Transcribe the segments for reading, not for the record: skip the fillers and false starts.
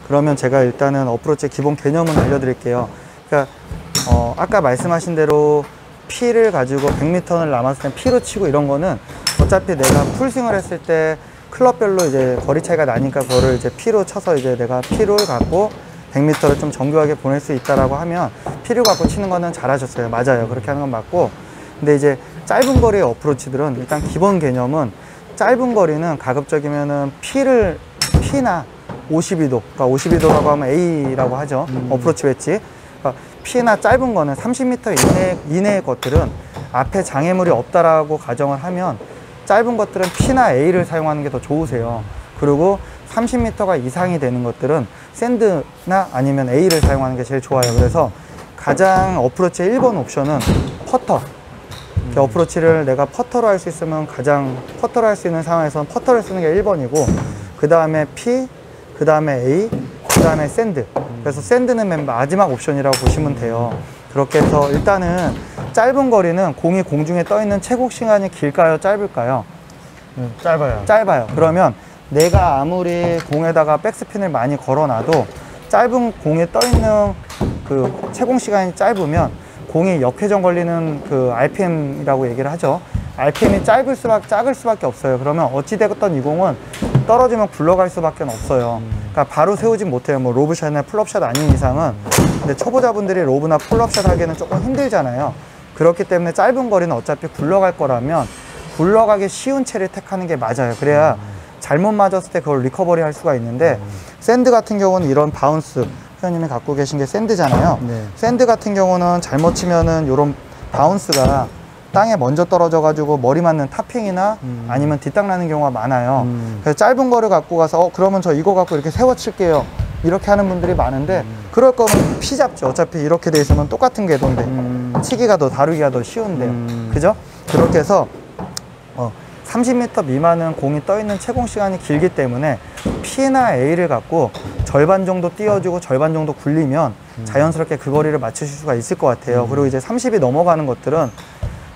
그러면 제가 일단은 어프로치의 기본 개념은 알려드릴게요. 그러니까 아까 말씀하신 대로 P를 가지고 100m를 남았을 때 P로 치고 이런 거는 어차피 내가 풀스윙을 했을 때 클럽별로 이제 거리 차이가 나니까 그거를 이제 P로 쳐서 이제 내가 P를 갖고 100m를 좀 정교하게 보낼 수 있다라고 하면 P를 갖고 치는 거는 잘하셨어요. 맞아요. 그렇게 하는 건 맞고. 근데 이제 짧은 거리의 어프로치들은 일단 기본 개념은 짧은 거리는 가급적이면은 P나 52도, 그러니까 52도라고 하면 A라고 하죠. 어프로치 웨지. 그러니까 P나 짧은 거는 30m 이내의 것들은 앞에 장애물이 없다라고 가정을 하면 짧은 것들은 P나 A를 사용하는 게 더 좋으세요. 그리고 30m가 이상이 되는 것들은 샌드나 아니면 A를 사용하는 게 제일 좋아요. 그래서 가장 어프로치의 1번 옵션은 퍼터. 어프로치를 내가 퍼터로 할 수 있으면 가장 퍼터로 할 수 있는 상황에서는 퍼터를 쓰는 게 1번이고 그 다음에 P, 그 다음에 A, 그 다음에 샌드. 그래서 샌드는 맨 마지막 옵션이라고 보시면 돼요. 그렇게 해서 일단은 짧은 거리는 공이 공중에 떠 있는 체국 시간이 길까요, 짧을까요? 짧아요. 짧아요. 그러면 내가 아무리 공에다가 백스핀을 많이 걸어놔도 짧은 공에 떠 있는 그 채공 시간이 짧으면 공이 역회전 걸리는 그 RPM이라고 얘기를 하죠. RPM이 작을 수밖에 없어요. 그러면 어찌되었던 이 공은 떨어지면 굴러갈 수밖에 없어요. 그러니까 바로 세우진 못해요. 뭐 로브샷이나 풀업샷 아닌 이상은. 근데 초보자분들이 로브나 풀업샷 하기에는 조금 힘들잖아요. 그렇기 때문에 짧은 거리는 어차피 굴러갈 거라면 굴러가기 쉬운 채를 택하는 게 맞아요. 그래야 잘못 맞았을 때 그걸 리커버리 할 수가 있는데 샌드 같은 경우는 이런 바운스, 회원님이 갖고 계신 게 샌드잖아요. 네. 샌드 같은 경우는 잘못 치면은 이런 바운스가 땅에 먼저 떨어져 가지고 머리 맞는 타핑이나 아니면 뒷땅 나는 경우가 많아요. 그래서 짧은 거를 갖고 가서 그러면 저 이거 갖고 이렇게 세워 칠게요, 이렇게 하는 분들이 많은데 그럴 거면 피 잡죠. 어차피 이렇게 돼 있으면 똑같은 궤도인데 치기가 더 다루기가 더 쉬운데요. 그죠? 그렇게 해서 30m 미만은 공이 떠 있는 채공 시간이 길기 때문에 P나 A를 갖고 절반 정도 띄워주고 절반 정도 굴리면 자연스럽게 그 거리를 맞추실 수가 있을 것 같아요. 그리고 이제 30이 넘어가는 것들은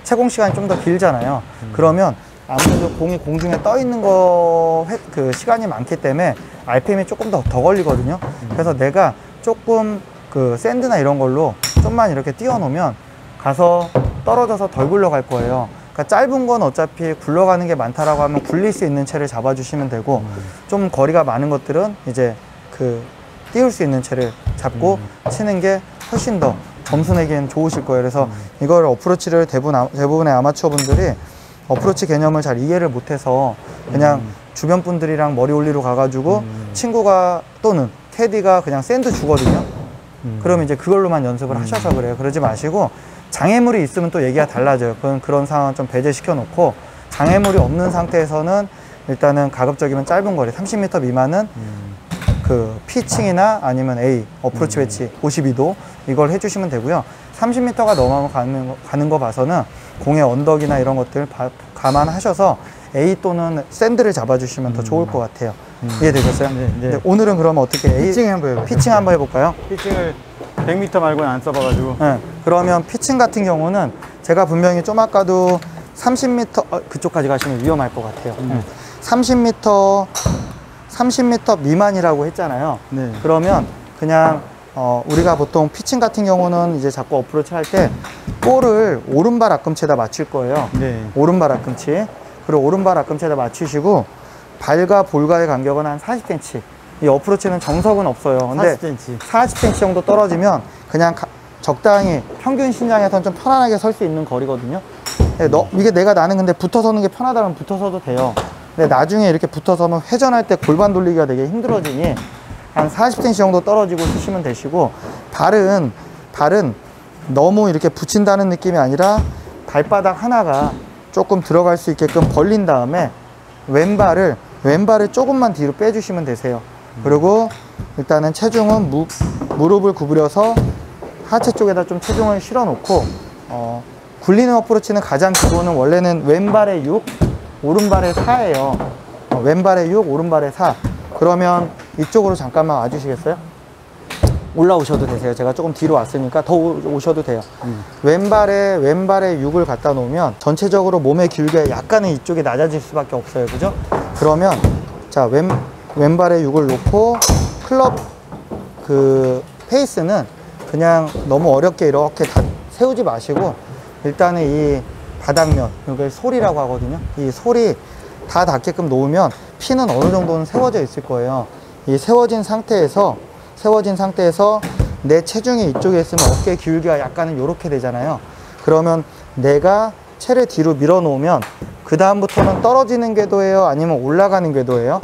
채공 시간이 좀 더 길잖아요. 그러면 아무래도 공이 공중에 떠 있는 그 시간이 많기 때문에 RPM이 조금 더 걸리거든요. 그래서 내가 조금 그 샌드나 이런 걸로 좀만 이렇게 띄워 놓으면 가서 떨어져서 덜 굴러갈 거예요. 그러니까 짧은 건 어차피 굴러가는 게 많다라고 하면 굴릴 수 있는 채를 잡아주시면 되고 좀 거리가 많은 것들은 이제 그 띄울 수 있는 채를 잡고 치는 게 훨씬 더 점수 내기엔 좋으실 거예요. 그래서 이걸 어프로치를 대부분의 아마추어 분들이 어프로치 개념을 잘 이해를 못해서 그냥 주변 분들이랑 머리 올리러 가가지고 친구가 또는 캐디가 그냥 샌드 주거든요. 그러면 이제 그걸로만 연습을 하셔서 그래요. 그러지 마시고 장애물이 있으면 또 얘기가 달라져요. 그런 상황은 좀 배제시켜 놓고 장애물이 없는 상태에서는 일단은 가급적이면 짧은 거리 30m 미만은 그 피칭이나 아니면 A 어프로치 웨지 52도 이걸 해주시면 되고요. 30m가 넘어가면 가는 거 봐서는 공의 언덕이나 이런 것들 감안하셔서 A 또는 샌드를 잡아주시면 더 좋을 것 같아요. 이해되셨어요? 네, 네. 근데 오늘은 그러면 어떻게 피칭 한번 해볼까요? 피칭 한번 해볼까요? 피칭을 100m 말고는 안 써봐가지고. 네. 그러면 피칭 같은 경우는 제가 분명히 좀 아까도 30m 그쪽까지 가시면 위험할 것 같아요. 30m 미만이라고 했잖아요. 네. 그러면 그냥 우리가 보통 피칭 같은 경우는 이제 자꾸 어프로치 할 때 볼을 오른발 앞꿈치에다 맞출 거예요. 네. 오른발 앞꿈치. 그리고 오른발 앞꿈치에다 맞추시고 발과 볼과의 간격은 한 40cm. 이 어프로치는 정석은 없어요. 근데 40cm. 40cm 정도 떨어지면 그냥 적당히 평균 신장에서는 좀 편안하게 설 수 있는 거리거든요. 이게 나는 근데 붙어 서는 게 편하다면 붙어 서도 돼요. 근데 나중에 이렇게 붙어 서면 회전할 때 골반 돌리기가 되게 힘들어지니 한 40cm 정도 떨어지고 쓰시면 되시고 발은 너무 이렇게 붙인다는 느낌이 아니라 발바닥 하나가 조금 들어갈 수 있게끔 벌린 다음에 왼발을 조금만 뒤로 빼주시면 되세요. 그리고 일단은 체중은 무릎을 구부려서 하체 쪽에다 좀 체중을 실어 놓고 굴리는 어프로치는 가장 기본은 원래는 왼발의 6, 오른발의 4예요. 왼발의 6, 오른발의 4. 그러면 이쪽으로 잠깐만 와주시겠어요? 올라오셔도 되세요. 제가 조금 뒤로 왔으니까 더 오셔도 돼요. 왼발에 6을 갖다 놓으면 전체적으로 몸의 길게 약간은 이쪽이 낮아질 수밖에 없어요. 그죠? 그러면 자 왼발에 6을 놓고 그 페이스는 그냥 너무 어렵게 이렇게 다 세우지 마시고 일단은 이 바닥면, 이걸 솔이라고 하거든요. 이 솔이 다 닿게끔 놓으면 피는 어느 정도는 세워져 있을 거예요. 이 세워진 상태에서 내 체중이 이쪽에 있으면 어깨 기울기가 약간은 이렇게 되잖아요. 그러면 내가 채를 뒤로 밀어 놓으면 그 다음부터는 떨어지는 궤도예요, 아니면 올라가는 궤도예요?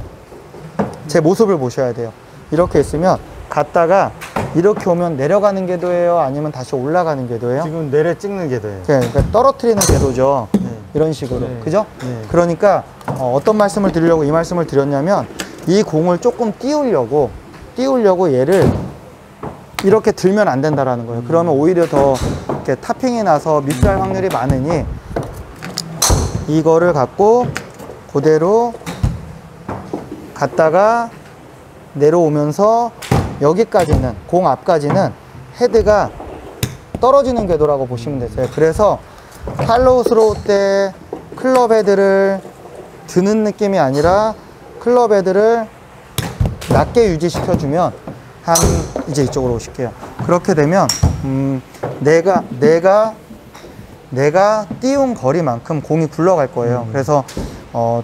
제 모습을 보셔야 돼요. 이렇게 있으면 갔다가 이렇게 오면 내려가는 궤도예요, 아니면 다시 올라가는 궤도예요? 지금 내려 찍는 궤도예요. 그러니까 떨어뜨리는 궤도죠. 네. 이런 식으로. 네. 그죠? 네. 그러니까 어떤 말씀을 드리려고 이 말씀을 드렸냐면, 이 공을 조금 띄우려고 얘를 이렇게 들면 안 된다라는 거예요. 그러면 오히려 더 이렇게 탑핑이 나서 미스할 확률이 많으니, 이거를 갖고 그대로 갔다가 내려오면서 여기까지는, 공 앞까지는 헤드가 떨어지는 궤도라고 보시면 되세요. 그래서 팔로우 스로우 때 클럽 헤드를 드는 느낌이 아니라 클럽 헤드를 낮게 유지시켜주면, 이제 이쪽으로 오실게요. 그렇게 되면 내가 띄운 거리만큼 공이 굴러갈 거예요. 그래서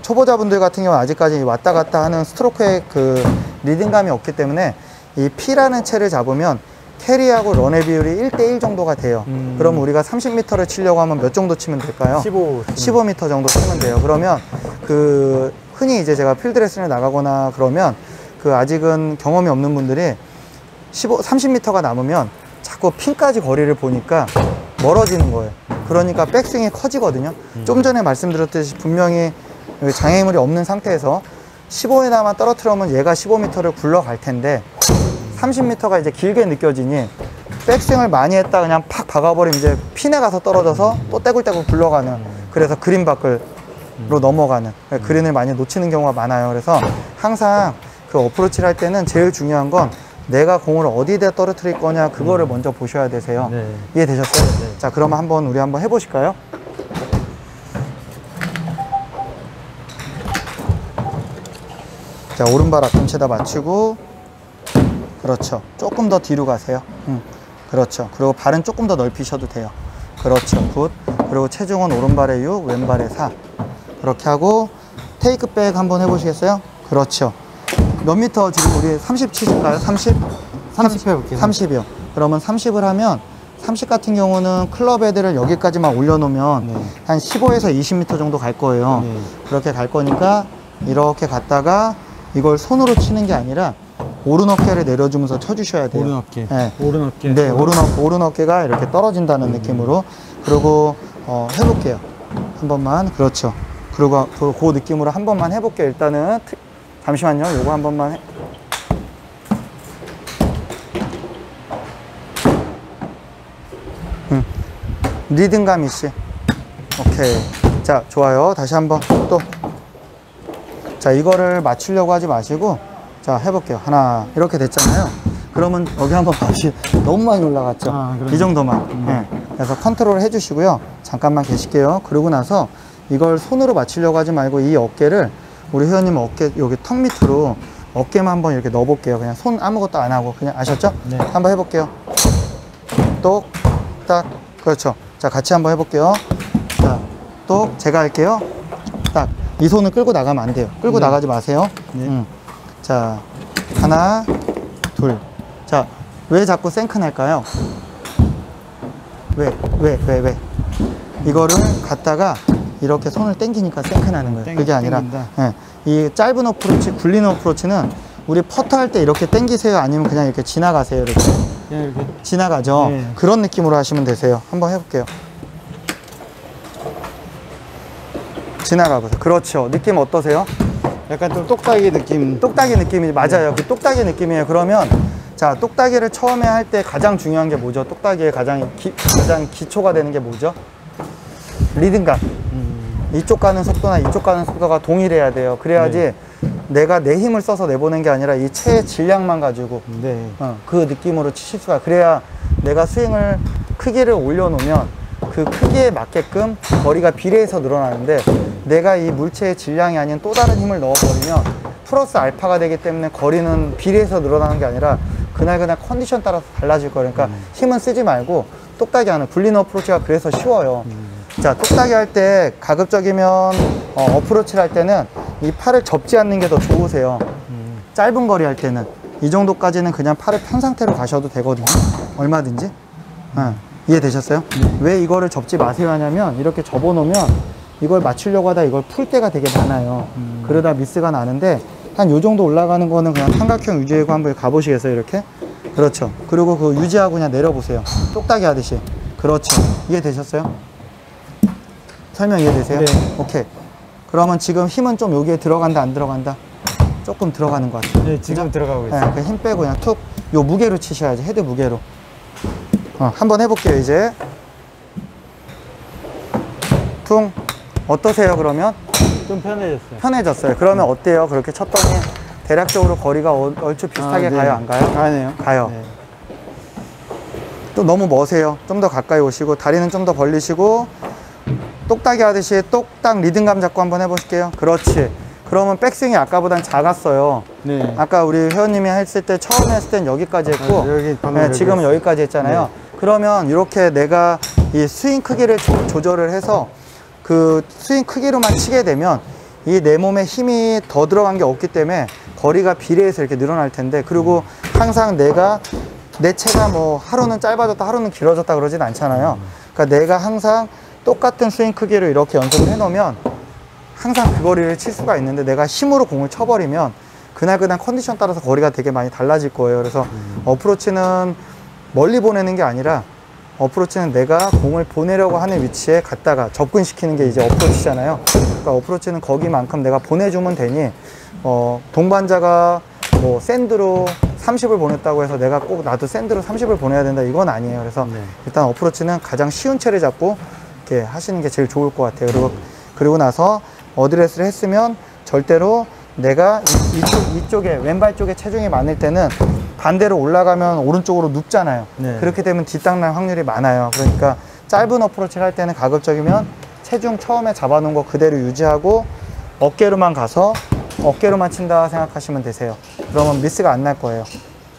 초보자분들 같은 경우는 아직까지 왔다 갔다 하는 스트로크의 그 리듬감이 없기 때문에 이 P라는 채를 잡으면 캐리하고 런의 비율이 1대1 정도가 돼요. 그럼 우리가 30m를 치려고 하면 몇 정도 치면 될까요? 15m 정도 치면 돼요. 그러면 그 흔히 이제 제가 필드 레슨을 나가거나 그러면 그 아직은 경험이 없는 분들이 30m가 남으면 자꾸 핀까지 거리를 보니까 멀어지는 거예요. 그러니까 백스윙이 커지거든요. 좀 전에 말씀드렸듯이 분명히 장애물이 없는 상태에서 15m만 떨어뜨리면 얘가 15m를 굴러갈 텐데 30m가 이제 길게 느껴지니 백스윙을 많이 했다 그냥 팍 박아버리면 이제 핀에 가서 떨어져서 또 떼굴떼굴 굴러가는, 그래서 그린 밖으로 넘어가는, 그린을 많이 놓치는 경우가 많아요. 그래서 항상 그 어프로치를 할 때는 제일 중요한 건 내가 공을 어디다 떨어뜨릴 거냐, 그거를 먼저 보셔야 되세요. 네. 이해되셨어요? 네. 자, 그러면 우리 한번 해보실까요? 자, 오른발 앞꿈치에다 맞추고, 그렇죠. 조금 더 뒤로 가세요. 그렇죠. 그리고 발은 조금 더 넓히셔도 돼요. 그렇죠. 굿. 그리고 체중은 오른발에 6, 왼발에 4. 그렇게 하고 테이크백 한번 해보시겠어요? 그렇죠. 몇 미터 지금 우리 30 치실까요? 30? 30 해볼게요. 30이요. 그러면 30을 하면 30 같은 경우는 클럽 헤드를 여기까지만 올려놓으면 네. 한 15에서 20m 정도 갈 거예요. 네. 그렇게 갈 거니까 이렇게 갔다가 이걸 손으로 치는 게 아니라 오른 어깨를 내려주면서 쳐주셔야 돼요. 오른 어깨. 네. 오른 어깨. 네, 오른 어깨가 이렇게 떨어진다는 느낌으로. 그리고 해볼게요. 한 번만. 그렇죠. 그리고 그 느낌으로 한 번만 해볼게요. 일단은 잠시만요. 요거 한 번만 해. 리듬감 있이. 오케이. 자, 좋아요. 다시 한번 또. 자, 이거를 맞추려고 하지 마시고, 자, 해볼게요. 하나, 이렇게 됐잖아요. 그러면 여기 한번 봐주세요. 너무 많이 올라갔죠? 이 정도만. 네. 그래서 컨트롤 해주시고요. 잠깐만 계실게요. 그러고 나서 이걸 손으로 맞추려고 하지 말고 이 어깨를, 우리 회원님 어깨, 여기 턱 밑으로 어깨만 한번 이렇게 넣어볼게요. 그냥 손 아무것도 안 하고. 그냥 아셨죠? 네. 한번 해볼게요. 똑, 딱. 그렇죠. 자, 같이 한번 해볼게요. 자, 똑. 제가 할게요. 딱. 이 손을 끌고 나가면 안 돼요. 끌고 네. 나가지 마세요. 네. 자, 하나, 둘. 자, 왜 자꾸 생크 날까요? 왜? 이거를 갖다가 이렇게 손을 당기니까 생크 나는 거예요. 그게 아니라, 예, 이 짧은 어프로치, 굴리는 어프로치는 우리 퍼터 할 때 이렇게 당기세요? 아니면 그냥 이렇게 지나가세요? 이렇게. 이렇게. 지나가죠? 네. 그런 느낌으로 하시면 되세요. 한번 해볼게요. 지나가보세요. 그렇죠. 느낌 어떠세요? 약간 좀 똑딱이 느낌. 똑딱이 느낌이 맞아요. 그 똑딱이 느낌이에요. 그러면 자, 똑딱이를 처음에 할 때 가장 중요한 게 뭐죠? 똑딱이의 가장 기초가 되는 게 뭐죠? 리듬감. 이쪽 가는 속도나 이쪽 가는 속도가 동일해야 돼요. 그래야지 내가 내 힘을 써서 내보낸 게 아니라 이 채의 질량만 가지고 네. 그 느낌으로 치실 수가, 그래야 내가 스윙을 크기를 올려놓으면 그 크기에 맞게끔 거리가 비례해서 늘어나는데, 내가 이 물체의 질량이 아닌 또 다른 힘을 넣어버리면 플러스 알파가 되기 때문에 거리는 비례해서 늘어나는 게 아니라 그날 컨디션 따라서 달라질 거예요. 그러니까 힘은 쓰지 말고 똑딱이 하는 굴리는 어프로치가 그래서 쉬워요. 자, 똑딱이 할 때 가급적이면 어프로치를 할 때는 이 팔을 접지 않는 게 더 좋으세요. 짧은 거리 할 때는 이 정도까지는 그냥 팔을 편 상태로 가셔도 되거든요. 얼마든지. 이해되셨어요? 왜 이거를 접지 마세요 하냐면 이렇게 접어 놓으면 이걸 맞추려고 하다 이걸 풀 때가 되게 많아요. 그러다 미스가 나는데 한 요 정도 올라가는 거는 그냥 삼각형 유지하고 한번 가보시겠어요? 이렇게. 그렇죠. 그리고 그 유지하고 그냥 내려보세요. 똑딱이 하듯이. 그렇죠. 이해되셨어요? 설명 이해되세요? 네. 오케이. 그러면 지금 힘은 좀 여기에 들어간다 안 들어간다? 조금 들어가는 것 같아요. 네, 지금 들어가고 있어요. 네, 힘 빼고 그냥 툭. 요 무게로 치셔야지. 헤드 무게로. 한번 해볼게요. 이제 퉁. 어떠세요? 그러면 좀 편해졌어요. 편해졌어요. 그러면 어때요? 그렇게 쳤더니 대략적으로 거리가 얼추 비슷하게 네. 가요? 안 가요? 가네요. 가요. 네. 또 너무 머세요. 좀 더 가까이 오시고 다리는 좀 더 벌리시고 똑딱이 하듯이 똑딱 리듬감 잡고 한번 해보실게요. 그렇지. 그러면 백스윙이 아까보단 작았어요. 네. 아까 우리 회원님이 했을 때 처음에 했을 땐 여기까지 했고 여기 방금 네, 여기 지금은 했어요. 여기까지 했잖아요. 그러면 이렇게 내가 이 스윙 크기를 조절을 해서 그 스윙 크기로만 치게 되면 이 내 몸에 힘이 더 들어간 게 없기 때문에 거리가 비례해서 이렇게 늘어날 텐데, 그리고 항상 내 채가 뭐 하루는 짧아졌다 하루는 길어졌다 그러진 않잖아요. 그러니까 내가 항상 똑같은 스윙 크기로 이렇게 연습을 해 놓으면 항상 그 거리를 칠 수가 있는데, 내가 힘으로 공을 쳐버리면 그날 컨디션 따라서 거리가 되게 많이 달라질 거예요. 그래서 어프로치는 멀리 보내는 게 아니라 어프로치는 내가 공을 보내려고 하는 위치에 갖다가 접근시키는 게 이제 어프로치잖아요. 그러니까 어프로치는 거기만큼 내가 보내주면 되니, 동반자가 뭐 샌드로 30을 보냈다고 해서 내가 꼭 나도 샌드로 30을 보내야 된다, 이건 아니에요. 그래서 일단 어프로치는 가장 쉬운 채를 잡고 이렇게 하시는 게 제일 좋을 것 같아요. 그리고 나서 어드레스를 했으면 절대로 내가 이쪽에 왼발 쪽에 체중이 많을 때는 반대로 올라가면 오른쪽으로 눕잖아요. 네. 그렇게 되면 뒷땅날 확률이 많아요. 그러니까 짧은 어프로치를 할 때는 가급적이면 체중 처음에 잡아놓은 거 그대로 유지하고 어깨로만 가서 어깨로만 친다 생각하시면 되세요. 그러면 미스가 안 날 거예요.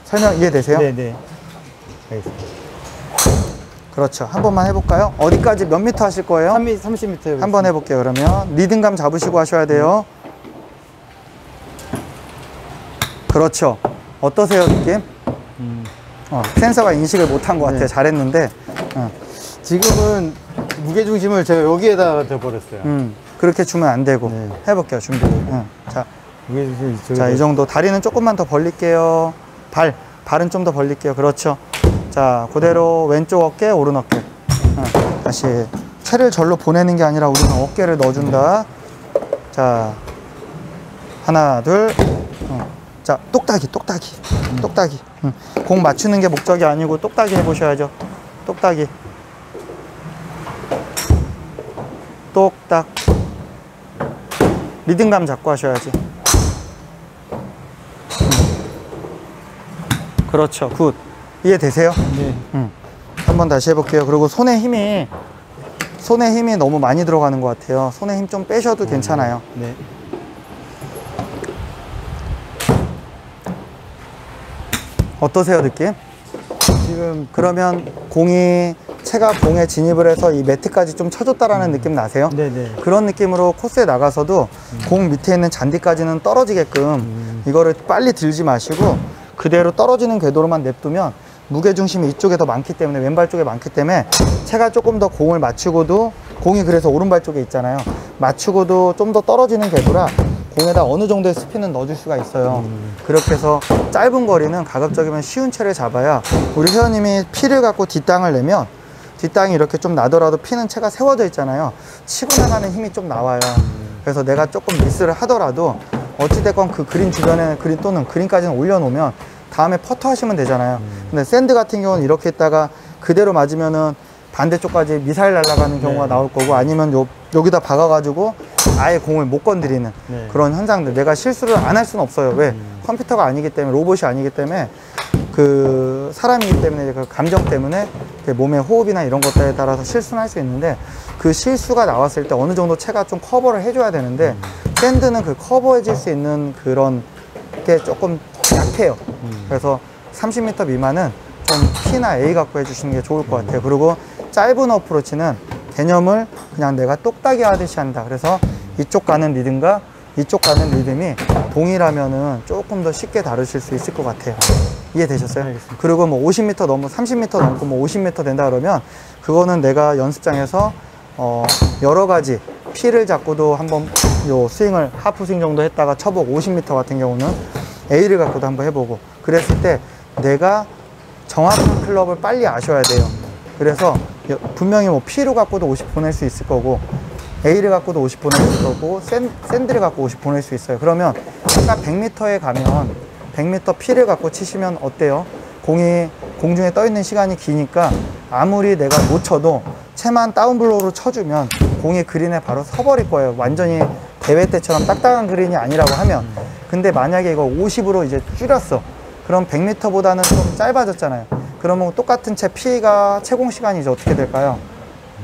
설명 이해되세요? 네네. 알겠습니다. 그렇죠. 한 번만 해볼까요? 어디까지 몇 미터 하실 거예요? 30m. 한번 해볼게요. 그러면 리듬감 잡으시고 하셔야 돼요. 그렇죠. 어떠세요, 느낌? 센서가 인식을 못한 것 같아요. 네. 잘했는데. 지금은 무게중심을 제가 여기에다 둬버렸어요. 그렇게 주면 안 되고. 네. 해볼게요, 준비. 자, 무게중심 이쪽에. 자, 이 정도. 다리는 조금만 더 벌릴게요. 발은 좀 더 벌릴게요. 그렇죠. 자, 그대로 왼쪽 어깨, 오른 어깨. 다시 채를 절로 보내는 게 아니라 우리는 어깨를 넣어준다. 자, 하나, 둘. 자, 똑딱이. 공 맞추는 게 목적이 아니고 똑딱이 해보셔야죠. 똑딱이. 똑딱. 리듬감 잡고 하셔야지. 그렇죠. 굿. 이해되세요? 네. 한번 다시 해볼게요. 그리고 손에 힘이 너무 많이 들어가는 것 같아요. 손에 힘 좀 빼셔도 괜찮아요. 네. 어떠세요, 느낌? 지금 그러면 채가 공에 진입을 해서 이 매트까지 좀 쳐줬다라는 느낌 나세요? 네네. 그런 느낌으로 코스에 나가서도 공 밑에 있는 잔디까지는 떨어지게끔 이거를 빨리 들지 마시고 그대로 떨어지는 궤도로만 냅두면 무게중심이 이쪽에 더 많기 때문에, 왼발 쪽에 많기 때문에 채가 조금 더 공을 맞추고도, 공이 그래서 오른발 쪽에 있잖아요. 맞추고도 좀 더 떨어지는 궤도라 공에다 어느 정도의 스핀은 넣어줄 수가 있어요. 그렇게 해서 짧은 거리는 가급적이면 쉬운 채를 잡아야, 우리 회원님이 피를 갖고 뒷땅을 내면 뒷땅이 이렇게 좀 나더라도 피는 채가 세워져 있잖아요. 치고 나가는 힘이 좀 나와요. 그래서 내가 조금 미스를 하더라도 어찌됐건 그 그린 주변에 그린 또는 그린까지는 올려놓으면 다음에 퍼터 하시면 되잖아요. 근데 샌드 같은 경우는 이렇게 있다가 그대로 맞으면은 반대쪽까지 미사일 날아가는 경우가 나올 거고, 아니면 여기다 박아가지고 아예 공을 못 건드리는 그런 현상들. 내가 실수를 안 할 수는 없어요. 왜? 컴퓨터가 아니기 때문에, 로봇이 아니기 때문에, 그 사람이기 때문에, 그 감정 때문에 몸의 호흡이나 이런 것들에 따라서 실수는 할 수 있는데, 그 실수가 나왔을 때 어느 정도 채가 좀 커버를 해줘야 되는데, 샌드는 그 커버해질 수 있는 그런 게 조금 약해요. 그래서 30m 미만은 좀 P나 A 갖고 해주시는 게 좋을 것 같아요. 그리고 짧은 어프로치는 개념을 그냥 내가 똑딱이 하듯이 한다. 그래서 이쪽 가는 리듬과 이쪽 가는 리듬이 동일하면은 조금 더 쉽게 다루실 수 있을 것 같아요. 이해되셨어요? 알겠습니다. 그리고 뭐 50m 넘고 30m 넘고 뭐 50m 된다 그러면 그거는 내가 연습장에서 여러 가지 P를 잡고도 한번 요 스윙을 하프 스윙 정도 했다가 쳐보고 50m 같은 경우는 A를 갖고도 한번 해보고 그랬을 때 내가 정확한 클럽을 빨리 아셔야 돼요. 그래서 분명히 뭐 P로 갖고도 50 보낼 수 있을 거고 A를 갖고도 50 보낼 수 있을 거고 샌드를 갖고 50 보낼 수 있어요. 그러면 아까 100m에 가면 100m P를 갖고 치시면 어때요? 공이 공중에 떠 있는 시간이 기니까 아무리 내가 못 쳐도 채만 다운블로우로 쳐주면 공이 그린에 바로 서버릴 거예요. 완전히 대회 때처럼 딱딱한 그린이 아니라고 하면. 근데 만약에 이거 50으로 이제 줄였어. 그럼 100m보다는 좀 짧아졌잖아요. 그러면 똑같은 채 P가 채공 시간이 이제 어떻게 될까요?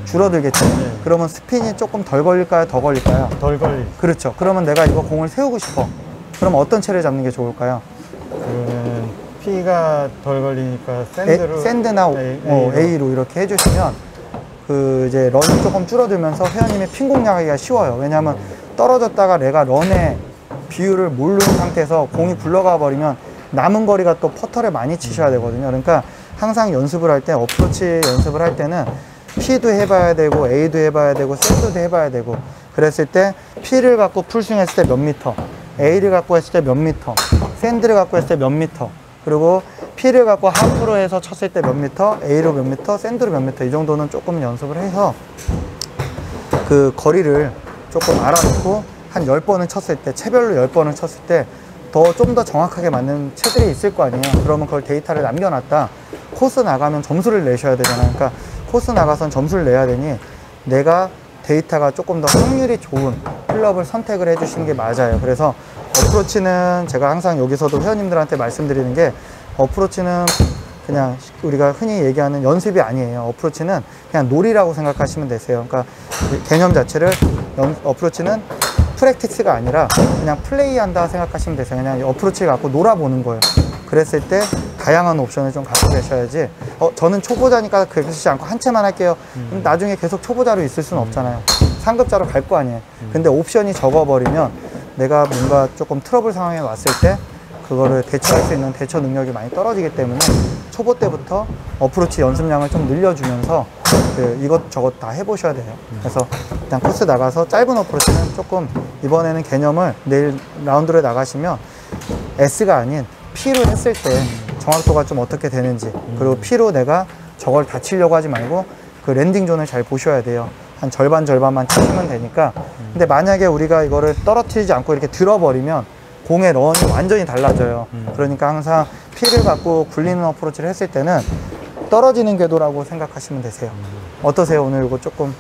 줄어들겠죠. 네. 그러면 스핀이 조금 덜 걸릴까요? 더 걸릴까요? 덜 걸리. 그렇죠. 그러면 내가 이거 공을 세우고 싶어. 그럼 어떤 채를 잡는 게 좋을까요? 그러면 P가 덜 걸리니까 샌드로. 샌드나 A로. A로 이렇게 해주시면 그 이제 런이 조금 줄어들면서 회원님이 핀 공략하기가 쉬워요. 왜냐하면 떨어졌다가 내가 런의 비율을 모르는 상태에서 공이 굴러가 버리면 남은 거리가 또 퍼터를 많이 치셔야 되거든요. 그러니까 항상 연습을 할 때, 어프로치 연습을 할 때는 P도 해봐야 되고 A도 해봐야 되고 샌드도 해봐야 되고 그랬을 때 P를 갖고 풀스윙 했을 때 몇 미터, A를 갖고 했을 때 몇 미터, 샌드를 갖고 했을 때 몇 미터, 그리고 P를 갖고 하프로 해서 쳤을 때 몇 미터, A로 몇 미터, 샌드로 몇 미터, 이 정도는 조금 연습을 해서 그 거리를 조금 알아놓고 한 10번을 쳤을 때, 채별로 10번을 쳤을 때 좀 더 정확하게 맞는 채들이 있을 거 아니에요. 그러면 그걸 데이터를 남겨놨다. 코스 나가면 점수를 내셔야 되잖아요. 그러니까 코스 나가선 점수를 내야 되니 내가 데이터가 조금 더 확률이 좋은 클럽을 선택을 해주시는 게 맞아요. 그래서 어프로치는 제가 항상 여기서도 회원님들한테 말씀드리는 게 어프로치는 그냥 우리가 흔히 얘기하는 연습이 아니에요. 어프로치는 그냥 놀이라고 생각하시면 되세요. 그러니까 개념 자체를 어프로치는 프랙티스가 아니라 그냥 플레이한다 생각하시면 되세요. 그냥 어프로치를 갖고 놀아보는 거예요. 그랬을 때 다양한 옵션을 좀 갖고 계셔야지 저는 초보자니까 그러지 않고 한 채만 할게요. 그럼 나중에 계속 초보자로 있을 수는 없잖아요. 상급자로 갈 거 아니에요. 근데 옵션이 적어버리면 내가 뭔가 조금 트러블 상황에 왔을 때 그거를 대처할 수 있는 대처 능력이 많이 떨어지기 때문에 초보 때부터 어프로치 연습량을 좀 늘려주면서 이것저것 다 해보셔야 돼요. 그래서 일단 코스 나가서 짧은 어프로치는 조금 이번에는 개념을 내일 라운드로 나가시면 S가 아닌 P로 했을 때 정확도가 좀 어떻게 되는지, 그리고 P로 내가 저걸 다 치려고 하지 말고 그 랜딩 존을 잘 보셔야 돼요. 한 절반만 치시면 되니까. 근데 만약에 우리가 이거를 떨어뜨리지 않고 이렇게 들어버리면 공의 런이 완전히 달라져요. 그러니까 항상 P를 갖고 굴리는 어프로치를 했을 때는 떨어지는 궤도라고 생각하시면 되세요. 어떠세요? 오늘 이거 조금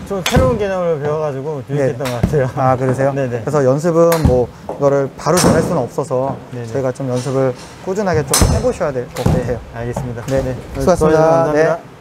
좀 새로운 개념을 배워가지고 유익했던 것 같아요. 아, 그러세요? 네네. 그래서 연습은 뭐 이거를 바로 전할 수는 없어서 네네. 저희가 좀 연습을 꾸준하게 좀 해보셔야 될 것 같아요. 알겠습니다. 네, 수고하셨습니다. 감사합니다. 네.